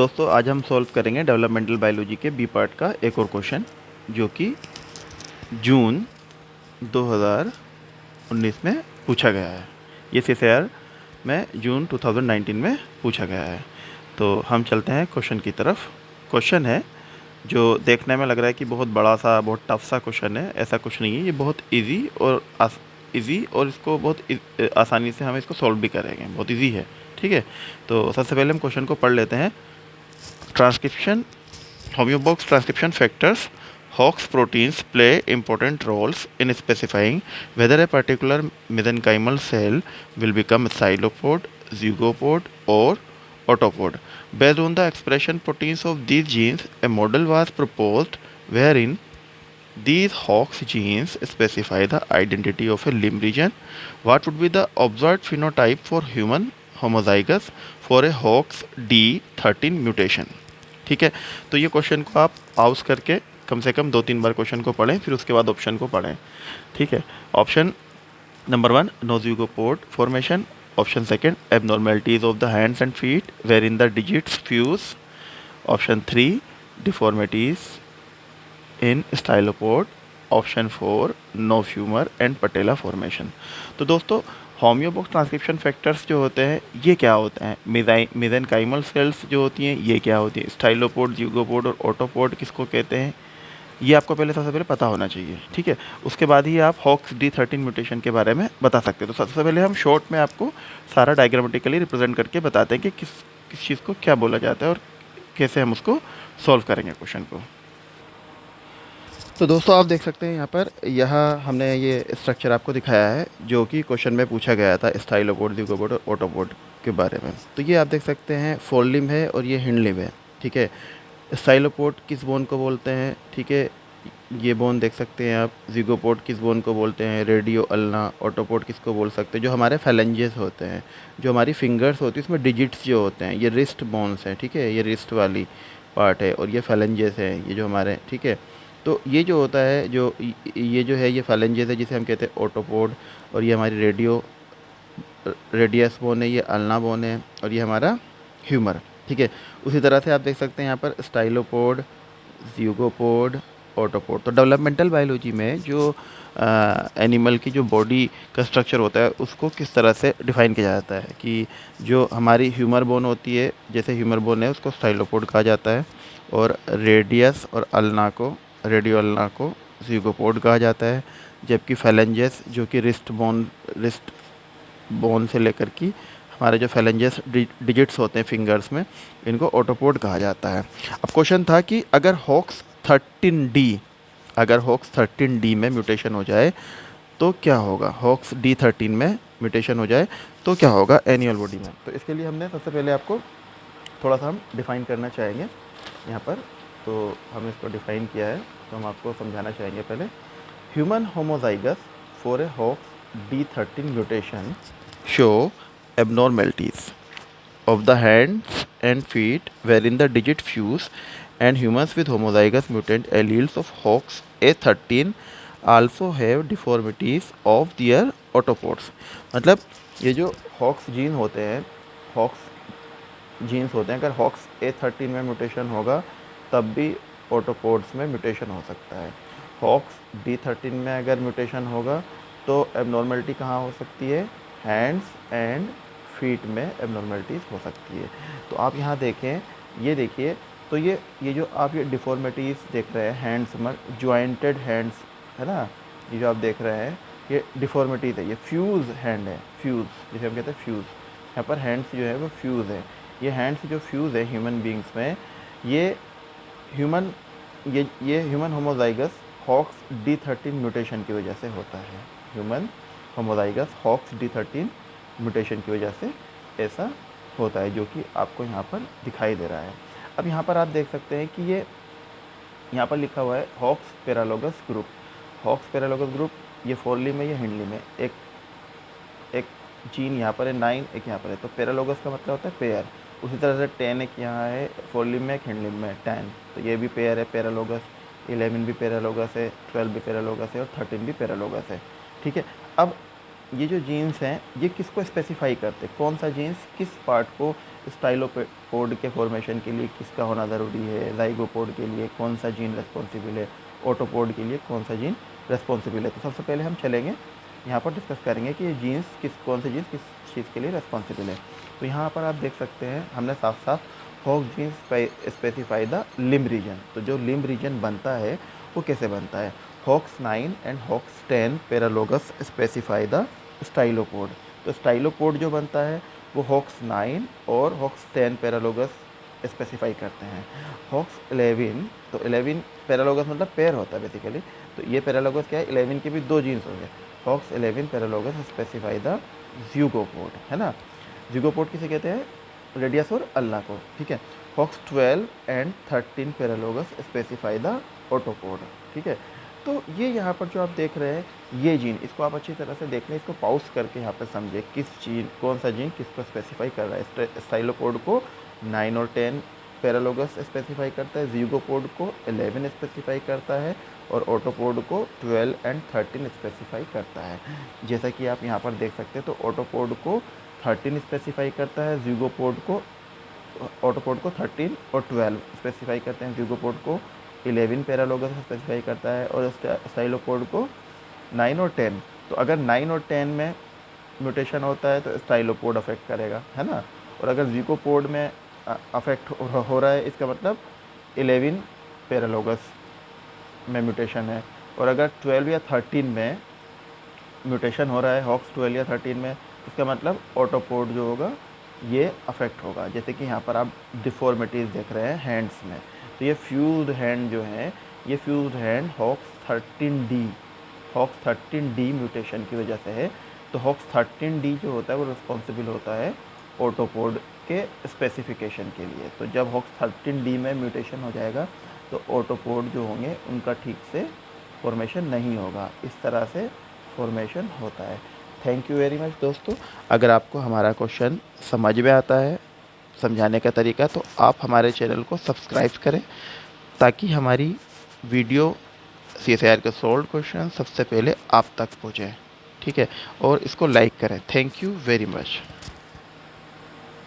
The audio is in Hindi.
दोस्तों आज हम सॉल्व करेंगे डेवलपमेंटल बायोलॉजी के बी पार्ट का एक और क्वेश्चन जो कि जून 2019 में पूछा गया है। ये CSIR में जून 2019 में पूछा गया है। तो हम चलते हैं क्वेश्चन की तरफ। क्वेश्चन है जो देखने में लग रहा है कि बहुत बड़ा सा बहुत टफ सा क्वेश्चन है। ऐसा कुछ नहीं है, ये बहुत इजी और इसको बहुत आसानी से हम इसको सॉल्व भी करेंगे। बहुत इजी है, ठीक है। तो सबसे पहले हम क्वेश्चन को पढ़ लेते हैं। Transcription, homeobox transcription factors, Hox proteins play important roles in specifying whether a particular mesenchymal cell will become a xylopod, zygopod, or autopod. Based on the expression proteins of these genes, a model was proposed wherein these Hox genes specify the identity of a limb region. What would be the observed phenotype for human homozygous for a Hox D13 mutation? ठीक है। तो ये क्वेश्चन को आप पाउस करके कम से कम 2-3 बार क्वेश्चन को पढ़ें, फिर उसके बाद ऑप्शन को पढ़ें, ठीक है। Option number 1 no zeugopod formation. Option second abnormalities of the hands and feet where in the digits fuse. Option 3 deformities in stylopod. Option 4 no femur and patella formation. तो दोस्तों होम्योबॉक्स ट्रांसक्रिप्शन फैक्टर्स जो होते हैं ये क्या होते हैं? मेसेनकाइमल सेल्स जो होती हैं ये क्या होती हैं? स्टाइलोपोड, ज़िगोपोड और ऑटोपोड किसको कहते हैं? ये आपको सबसे पहले पता होना चाहिए, ठीक है। उसके बाद ही आप हॉक्स D13 म्यूटेशन के बारे में बता सकते हैं। तो सबसे पहले हम शॉर्ट में आपको सारा डायग्रामेटिकली रिप्रेजेंट करके बताते हैं कि किस चीज़ को क्या बोला जाता है और कैसे हम उसको सॉल्व करेंगे क्वेश्चन को। तो दोस्तों आप देख सकते हैं यहाँ हमने ये स्ट्रक्चर आपको दिखाया है जो कि क्वेश्चन में पूछा गया था स्टाइलोपोड, ज़िगोपोड और ऑटोपोड के बारे में। तो ये आप देख सकते हैं फोर लिम्ब है और ये हिंड लिम्ब है, ठीक है। स्टाइलोपोड किस बोन को बोलते हैं, ठीक है, ये बोन देख सकते हैं आप। ज़िगोपोड किस बोन को बोलते हैं, रेडियो अल्ना। ऑटोपोड किसको बोल सकते हैं, जो हमारे फैलेंजेस होते हैं, जो हमारी फिंगर्स होती है उसमें डिजिट्स जो होते हैं, ये रिस्ट बोन्स हैं, ठीक है। ये रिस्ट वाली पार्ट है और ये फैलेंजेस है, ये जो हमारे, ठीक है। तो ये जो होता है ये जो है ये फैलेंजेस है जिसे हम कहते हैं ऑटोपोड। और ये हमारी रेडियस बोन है, ये अल्ना बोन है और ये हमारा ह्यूमर, ठीक है। उसी तरह से आप देख सकते हैं यहाँ पर स्टाइलोपोड, ज़िगोपोड, ऑटोपोड। तो डेवलपमेंटल बायोलॉजी में जो एनिमल की जो बॉडी का स्ट्रक्चर होता है उसको किस तरह से डिफ़ाइन किया जाता है कि जो हमारी ह्यूमर बोन होती है, जैसे ह्यूमर बोन है उसको स्टाइलोपोड कहा जाता है और रेडियो अल्ना को ज़िगोपोड कहा जाता है। जबकि फैलेंजेस जो कि रिस्ट बोन से लेकर कि हमारे जो फैलेंजेस डिजिट्स होते हैं फिंगर्स में, इनको ऑटोपोड कहा जाता है। अब क्वेश्चन था कि अगर हॉक्स 13D में म्यूटेशन हो जाए तो क्या होगा, हॉक्स D13 में म्यूटेशन हो जाए तो क्या होगा एनिमल बॉडी में। तो इसके लिए हमने सबसे पहले आपको थोड़ा सा हम डिफ़ाइन करना चाहेंगे यहाँ पर। तो हम इसको डिफ़ाइन किया है तो हम आपको समझाना चाहेंगे पहले। Human homozygous for a Hox D13 mutation show abnormalities of the hands and feet wherein the digit fuse, and humans with homozygous mutant alleles of Hox A13 also have deformities of their autopods। मतलब ये जो हॉक्स जीन होते हैं, हॉक्स जीन्स होते हैं, अगर हॉक्स A13 में म्यूटेशन होगा तब भी ऑटोपोड्स में म्यूटेशन हो सकता है। हॉक्स D13 में अगर म्यूटेशन होगा तो एबनॉर्मलिटी कहाँ हो सकती है, हैंड्स एंड फीट में एबनॉर्मलिटीज़ हो सकती है। तो आप यहाँ देखें, ये देखिए, तो ये जो आप ये डिफॉर्मिटीज़ देख रहे हैं, हैंड्स में जॉइंटेड हैंड्स है ना, ये जो आप देख रहे हैं ये डिफॉर्मिटीज़ है, ये फ्यूज़ हैंड है, फ्यूज़ जिसे हम कहते हैं फ्यूज़। यहाँ पर हैंड्स जो है वो फ्यूज़ है। ये हैंड्स जो फ्यूज़ है ह्यूमन बींग्स में, ये human homozygous hawks D13 mutation की वजह से होता है। Human homozygous hawks D13 mutation की वजह से ऐसा होता है, जो कि आपको यहाँ पर दिखाई दे रहा है। अब यहाँ पर आप देख सकते हैं कि ये यहाँ पर लिखा हुआ है हॉक्स पैरालोगस ग्रुप। हॉक्स पैरालोगस ग्रुप ये फोर लिम्ब में, ये हिंड लिम्ब में। एक जीन यहाँ पर है 9, एक यहाँ पर है। तो पैरालोगस का मतलब होता है पेयर। उसी तरह से 10 एक यहाँ है फोर लिम्ब में, एक हिंड लिम्ब में 10, तो ये भी पेयर है पैरालोगस। 11 भी पैरालोगस है, 12 भी पैरालोगस है और 13 भी पैरालोगस है, ठीक है। अब ये जो जीन्स हैं ये किसको स्पेसिफाई करते हैं, कौन सा जीन्स किस पार्ट को स्टाइलोपोड के फॉर्मेशन के लिए किसका होना ज़रूरी है, ज़ाइगोपोड के लिए कौन सा जीन रेस्पॉन्सिबल है, ऑटोपोड के लिए कौन सा जीन रेस्पॉन्सिबल है। तो सबसे पहले हम चलेंगे यहाँ पर डिस्कस करेंगे कि ये जीन्स कौन से जीन्स किस चीज़ के लिए रेस्पॉन्सिबल है। तो यहाँ पर आप देख सकते हैं हमने साफ साफ Hox genes specify the limb region. तो जो लिम्ब रीजन बनता है वो कैसे बनता है, Hox 9 and Hox 10 paralogous specify the stylopod. तो स्टाइलोपोड जो बनता है वो हॉक्स 9 और हॉक्स 10 पैरालोगस स्पेसिफाई करते हैं। हॉक्स 11, तो 11 पैरालोगस मतलब पैर होता है बेसिकली, तो ये पैरालोगस क्या है, 11 के भी दो जीन्स हो गए। हॉक्स 11 पैरालोगस स्पेसिफाई द ज़्यूगोपोड, है ना। ज़्यूगोपोड किसे कहते हैं, रेडियस और अल्लाह को, ठीक है। हॉक्स 12 एंड 13 पैरालोगस स्पेसिफाई द ऑटोपोड, ठीक है। तो ये यहाँ पर जो आप देख रहे हैं ये जीन, इसको आप अच्छी तरह से देख लें, इसको पॉज करके यहाँ पर समझे किस जीन, कौन सा जीन किसको स्पेसिफाई कर रहा है। स्टाइलोपोड को 9 और 10 पैरालोगस स्पेसिफाई करता है, ज़्यूगोपोड को 11 स्पेसिफाई करता है और ऑटोपोड को 12 एंड 13 स्पेसिफाई करता है। जैसा कि आप यहाँ पर देख सकते हैं, तो ऑटोपोड को 13 स्पेसिफाई करता है, ऑटोपोड को 13 और 12 स्पेसिफाई करते हैं, ज़्यूगोपोड को 11 पैरालोगस स्पेसिफाई करता है और स्टाइलोपोड को 9 और 10। तो अगर 9 और 10 में म्यूटेशन होता है तो स्टाइलोपोड अफेक्ट करेगा, है ना। और अगर ज़्यूगोपोड में अफेक्ट हो रहा है, इसका मतलब 11 पैरालोगस में म्यूटेशन है। और अगर 12 या 13 में म्यूटेशन हो रहा है, हॉक्स 12 या 13 में, इसका मतलब ऑटोपोड जो होगा ये अफेक्ट होगा। जैसे कि यहाँ पर आप डिफॉर्मिटीज़ देख रहे हैं हैंड्स में, तो ये फ्यूज्ड हैंड जो है, ये fused hand hawks 13D mutation की वजह से है। तो हॉक्स 13D जो होता है वो रिस्पॉन्सिबल होता है ऑटोपोड के स्पेसिफिकेशन के लिए। तो जब हॉक्स 13D में म्यूटेशन हो जाएगा तो ऑटोपोड जो होंगे उनका ठीक से फॉर्मेशन नहीं होगा, इस तरह से फॉर्मेशन होता है। थैंक यू वेरी मच दोस्तों। अगर आपको हमारा क्वेश्चन समझ में आता है, समझाने का तरीका, तो आप हमारे चैनल को सब्सक्राइब करें ताकि हमारी वीडियो CSIR के सॉल्व क्वेश्चन सबसे पहले आप तक पहुँचे, ठीक है। और इसको लाइक करें। Thank you very much.